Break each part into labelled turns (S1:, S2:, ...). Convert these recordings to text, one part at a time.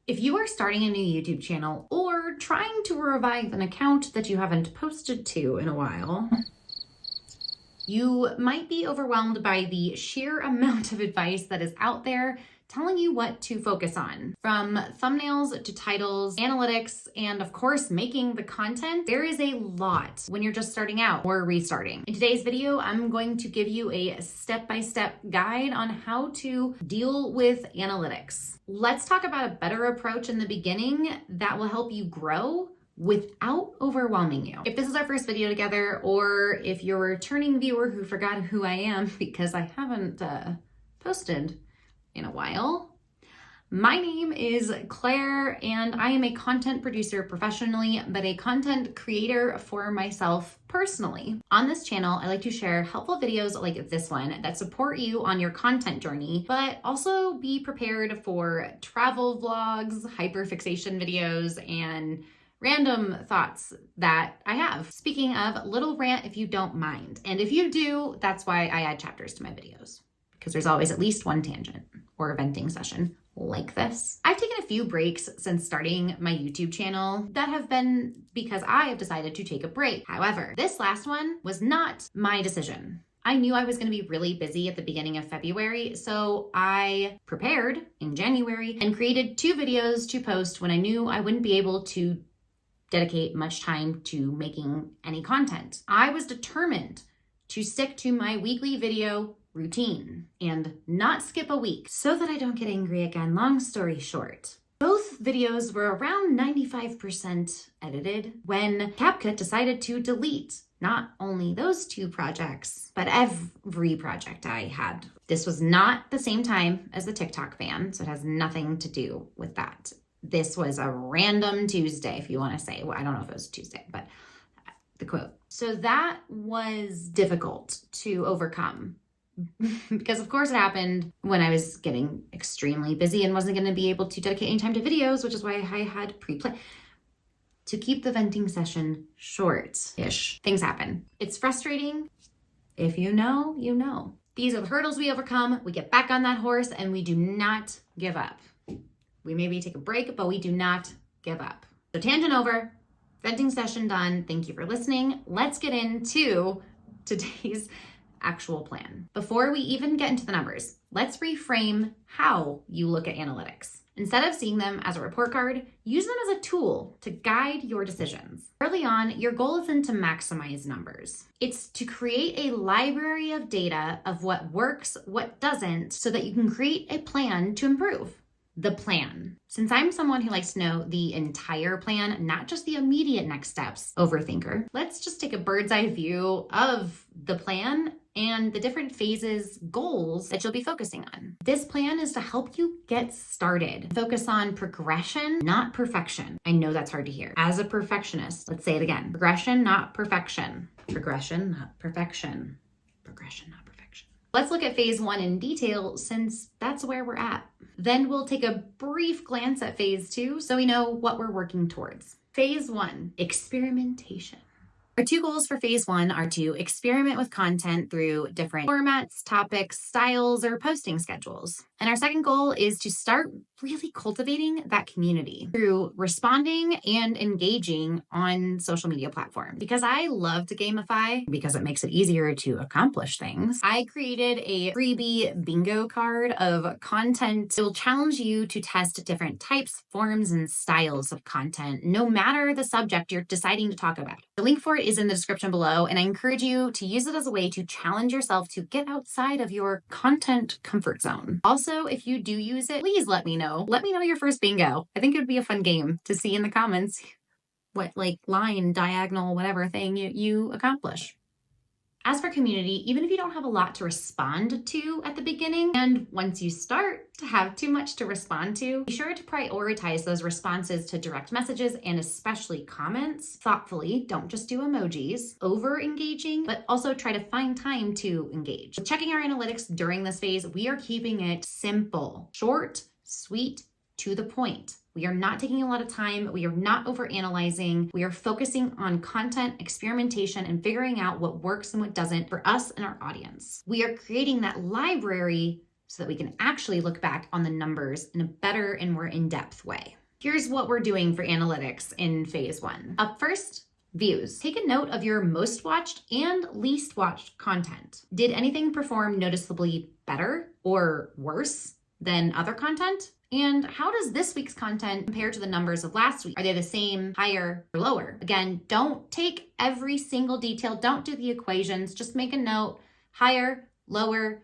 S1: If you are starting a new YouTube channel or trying to revive an account that you haven't posted to in a while, you might be overwhelmed by the sheer amount of advice that is out there telling you what to focus on. From thumbnails to titles, analytics, and of course, making the content, there is a lot when you're just starting out or restarting. In today's video, I'm going to give you a step-by-step guide on how to deal with analytics. Let's talk about a better approach in the beginning that will help you grow without overwhelming you. If this is our first video together, or if you're a returning viewer who forgot who I am because I haven't posted in a while, my name is Claire and I am a content producer professionally, but a content creator for myself personally. On this channel, I like to share helpful videos like this one that support you on your content journey, but also be prepared for travel vlogs, hyperfixation videos, and random thoughts that I have. Speaking of, little rant if you don't mind. And if you do, that's why I add chapters to my videos, because there's always at least one tangent or a venting session like this. I've taken a few breaks since starting my YouTube channel that have been because I have decided to take a break. However, this last one was not my decision. I knew I was going to be really busy at the beginning of February, so I prepared in January and created 2 videos to post when I knew I wouldn't be able to dedicate much time to making any content. I was determined to stick to my weekly video routine and not skip a week so that I don't get angry again. Long story short, both videos were around 95% edited when CapCut decided to delete not only those 2 projects, but every project I had. This was not the same time as the TikTok ban, so it has nothing to do with that. This was a random Tuesday, if you want to say. Well, I don't know if it was Tuesday, but the quote. So that was difficult to overcome because of course it happened when I was getting extremely busy and wasn't going to be able to dedicate any time to videos, which is why I had pre-planned. To keep the venting session short-ish, things happen. It's frustrating. If you know, you know. These are the hurdles we overcome. We get back on that horse and we do not give up. We maybe take a break, but we do not give up. So tangent over, venting session done. Thank you for listening. Let's get into today's actual plan. Before we even get into the numbers, let's reframe how you look at analytics. Instead of seeing them as a report card, use them as a tool to guide your decisions. Early on, your goal isn't to maximize numbers. It's to create a library of data of what works, what doesn't, so that you can create a plan to improve. The plan. Since I'm someone who likes to know the entire plan, not just the immediate next steps, overthinker, let's just take a bird's eye view of the plan and the different phases, goals that you'll be focusing on. This plan is to help you get started. Focus on progression, not perfection. I know that's hard to hear. As a perfectionist, let's say it again. Progression, not perfection. Progression, not perfection. Progression, not perfection. Let's look at phase 1 in detail since that's where we're at. Then we'll take a brief glance at phase 2 so we know what we're working towards. Phase 1, experimentation. Our 2 goals for phase 1 are to experiment with content through different formats, topics, styles, or posting schedules. And our second goal is to start really cultivating that community through responding and engaging on social media platforms. Because I love to gamify, because it makes it easier to accomplish things, I created a freebie bingo card of content. It will challenge you to test different types, forms, and styles of content, no matter the subject you're deciding to talk about. The link for it is in the description below, and I encourage you to use it as a way to challenge yourself to get outside of your content comfort zone. Also, if you do use it, please let me know. Let me know your first bingo. I think it would be a fun game to see in the comments what line, diagonal, whatever thing you accomplish. As for community, even if you don't have a lot to respond to at the beginning, and once you start to have too much to respond to, be sure to prioritize those responses to direct messages and especially comments thoughtfully. Don't just do emojis, over engaging, but also try to find time to engage. With checking our analytics during this phase, we are keeping it simple, short, sweet, to the point. We are not taking a lot of time. We are not overanalyzing. We are focusing on content, experimentation, and figuring out what works and what doesn't for us and our audience. We are creating that library so that we can actually look back on the numbers in a better and more in-depth way. Here's what we're doing for analytics in phase 1. Up first, views. Take a note of your most watched and least watched content. Did anything perform noticeably better or worse than other content? And how does this week's content compare to the numbers of last week? Are they the same, higher, or lower? Again, don't take every single detail. Don't do the equations. Just make a note, higher, lower,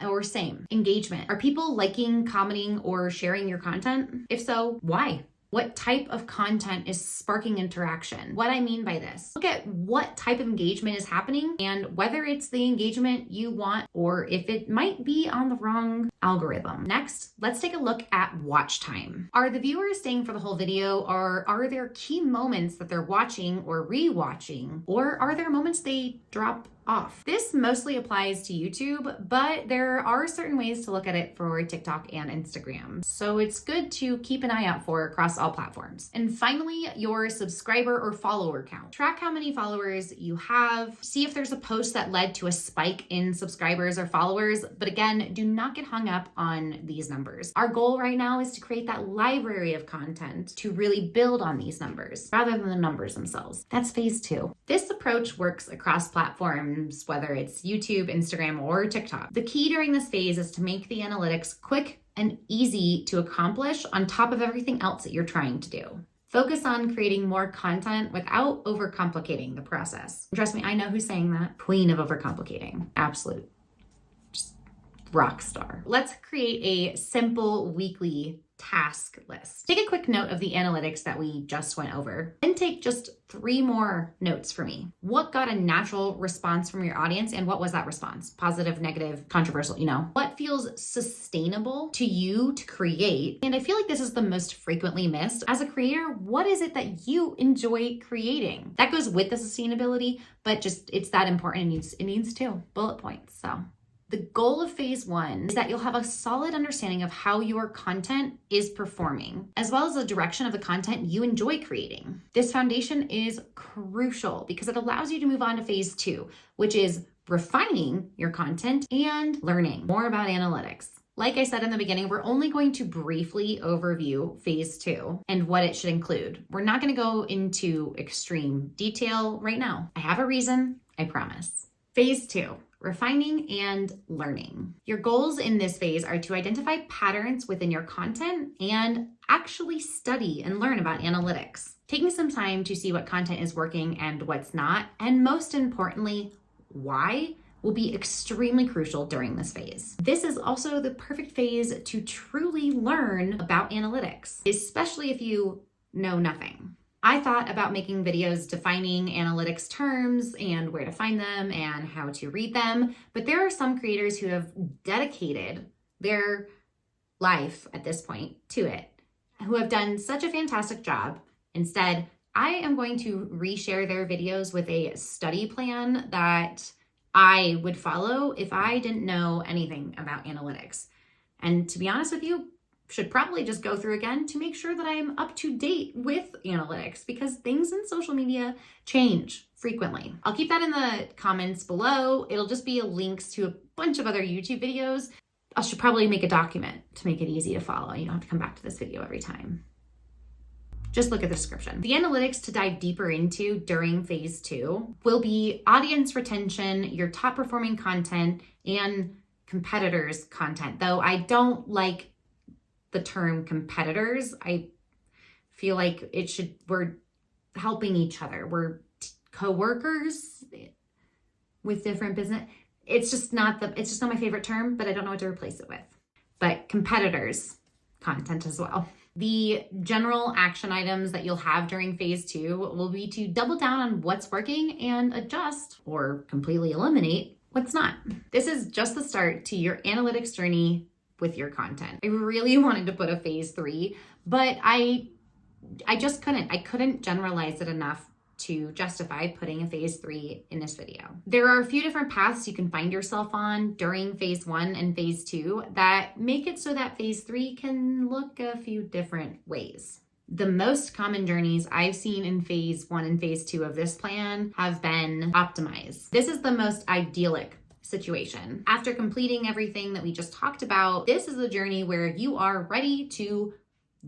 S1: or same. Engagement. Are people liking, commenting, or sharing your content? If so, why? What type of content is sparking interaction? What I mean by this, look at what type of engagement is happening and whether it's the engagement you want or if it might be on the wrong algorithm. Next, let's take a look at watch time. Are the viewers staying for the whole video, or are there key moments that they're watching or re-watching, or are there moments they drop off? This mostly applies to YouTube, but there are certain ways to look at it for TikTok and Instagram. So it's good to keep an eye out for across all platforms. And finally, your subscriber or follower count. Track how many followers you have. See if there's a post that led to a spike in subscribers or followers. But again, do not get hung up on these numbers. Our goal right now is to create that library of content to really build on these numbers rather than the numbers themselves. That's phase 2. This approach works across platforms, whether it's YouTube, Instagram, or TikTok. The key during this phase is to make the analytics quick and easy to accomplish on top of everything else that you're trying to do. Focus on creating more content without overcomplicating the process. Trust me, I know who's saying that. Queen of overcomplicating. Absolute. Just rock star. Let's create a simple weekly task list. Take a quick note of the analytics that we just went over. Then take just 3 more notes for me. What got a natural response from your audience, and what was that response? Positive, negative, controversial, What feels sustainable to you to create? And I feel like this is the most frequently missed. As a creator, what is it that you enjoy creating? That goes with the sustainability, but just it's that important. It needs 2 bullet points. So the goal of phase 1 is that you'll have a solid understanding of how your content is performing, as well as the direction of the content you enjoy creating. This foundation is crucial because it allows you to move on to phase 2, which is refining your content and learning more about analytics. Like I said in the beginning, we're only going to briefly overview phase 2 and what it should include. We're not going to go into extreme detail right now. I have a reason, I promise. Phase 2. Refining and learning. Your goals in this phase are to identify patterns within your content and actually study and learn about analytics. Taking some time to see what content is working and what's not, and most importantly, why, will be extremely crucial during this phase. This is also the perfect phase to truly learn about analytics, especially if you know nothing. I thought about making videos defining analytics terms and where to find them and how to read them, but there are some creators who have dedicated their life at this point to it, who have done such a fantastic job. Instead, I am going to reshare their videos with a study plan that I would follow if I didn't know anything about analytics. And to be honest with you, should probably just go through again to make sure that I'm up to date with analytics because things in social media change frequently. I'll keep that in the comments below. It'll just be links to a bunch of other YouTube videos. I should probably make a document to make it easy to follow. You don't have to come back to this video every time. Just look at the description. The analytics to dive deeper into during phase 2 will be audience retention, your top performing content, and competitors' content. Though I don't like the term competitors. I feel like we're helping each other. We're co-workers with different business. It's just not my favorite term, but I don't know what to replace it with. But competitors content as well. The general action items that you'll have during phase 2 will be to double down on what's working and adjust or completely eliminate what's not. This is just the start to your analytics journey with your content. I really wanted to put a phase 3, but I just couldn't. I couldn't generalize it enough to justify putting a phase 3 in this video. There are a few different paths you can find yourself on during phase 1 and phase 2 that make it so that phase 3 can look a few different ways. The most common journeys I've seen in phase 1 and phase 2 of this plan have been optimize. This is the most idyllic situation. After completing everything that we just talked about, this is the journey where you are ready to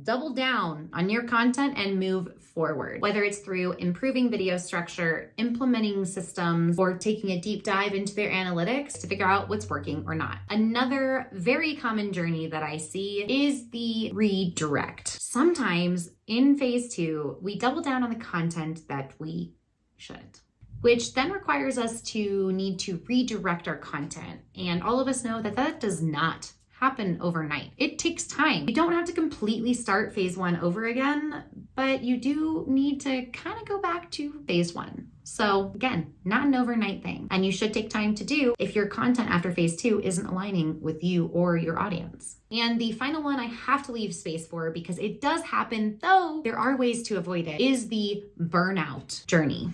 S1: double down on your content and move forward, whether it's through improving video structure, implementing systems, or taking a deep dive into their analytics to figure out what's working or not. Another very common journey that I see is the redirect. Sometimes in phase 2, we double down on the content that we shouldn't, which then requires us to need to redirect our content. And all of us know that that does not happen overnight. It takes time. You don't have to completely start phase 1 over again, but you do need to kind of go back to phase 1. So again, not an overnight thing. And you should take time to do if your content after phase 2 isn't aligning with you or your audience. And the final one I have to leave space for, because it does happen, though there are ways to avoid it, is the burnout journey.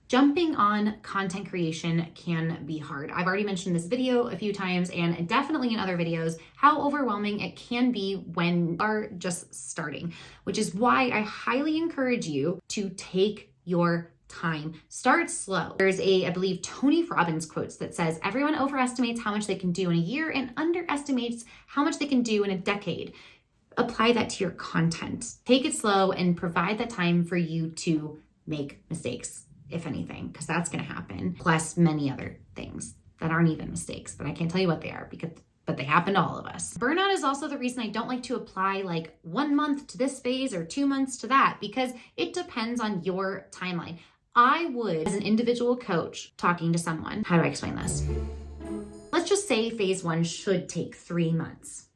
S1: Jumping on content creation can be hard. I've already mentioned this video a few times, and definitely in other videos, how overwhelming it can be when you are just starting, which is why I highly encourage you to take your time. Start slow. There's I believe Tony Robbins quotes that says, everyone overestimates how much they can do in a year and underestimates how much they can do in a decade. Apply that to your content. Take it slow and provide that time for you to make mistakes, if anything, because that's going to happen, plus many other things that aren't even mistakes, but I can't tell you what they are but they happen to all of us. Burnout is also the reason I don't like to apply like 1 month to this phase or 2 months to that, because it depends on your timeline. I would, as an individual coach talking to someone, how do I explain this? Let's just say phase 1 should take 3 months,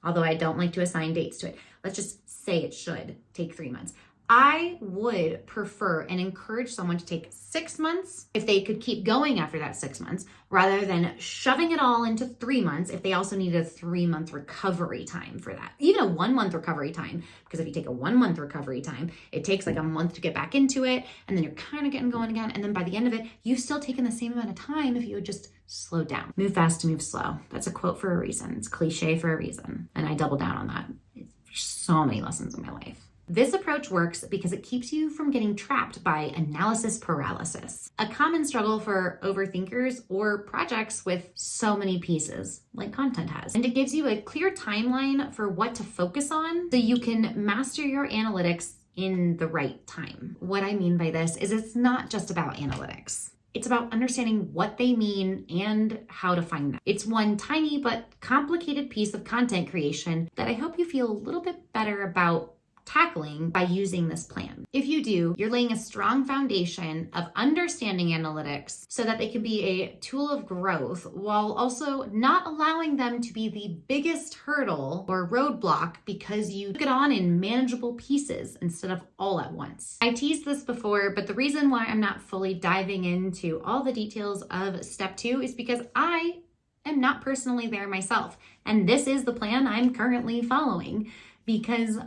S1: although I don't like to assign dates to it. Let's just say it should take 3 months. I would prefer and encourage someone to take 6 months if they could keep going after that 6 months, rather than shoving it all into 3 months if they also need a 3-month recovery time for that. Even a 1 month recovery time, because if you take a 1 month recovery time, it takes like a month to get back into it, and then you're kind of getting going again, and then by the end of it, you've still taken the same amount of time if you would just slow down. Move fast to move slow. That's a quote for a reason. It's cliche for a reason, and I double down on that. There's so many lessons in my life. This approach works because it keeps you from getting trapped by analysis paralysis, a common struggle for overthinkers or projects with so many pieces like content has. And it gives you a clear timeline for what to focus on so you can master your analytics in the right time. What I mean by this is it's not just about analytics. It's about understanding what they mean and how to find them. It's one tiny but complicated piece of content creation that I hope you feel a little bit better about tackling by using this plan. If you do, you're laying a strong foundation of understanding analytics so that they can be a tool of growth while also not allowing them to be the biggest hurdle or roadblock because you took it on in manageable pieces instead of all at once. I teased this before, but the reason why I'm not fully diving into all the details of step 2 is because I am not personally there myself. And this is the plan I'm currently following because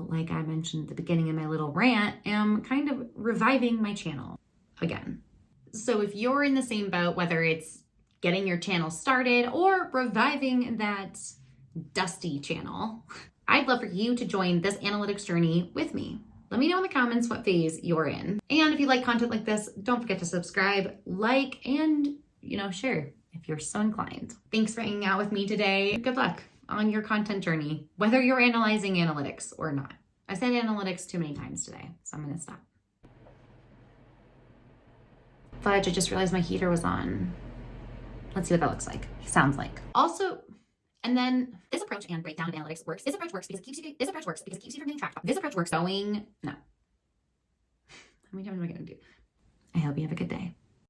S1: like I mentioned at the beginning of my little rant, am kind of reviving my channel again. So if you're in the same boat, whether it's getting your channel started or reviving that dusty channel, I'd love for you to join this analytics journey with me. Let me know in the comments what phase you're in. And if you like content like this, don't forget to subscribe, like, and share if you're so inclined. Thanks for hanging out with me today. Good luck on your content journey, whether you're analyzing analytics or not. I said analytics too many times today, so I'm gonna stop. Fudge, I just realized my heater was on. Let's see what that looks like. Sounds like. Also, and then this approach and breakdown of analytics works. This approach works because it keeps you from getting tracked. This approach works no. How many times am I gonna do? I hope you have a good day.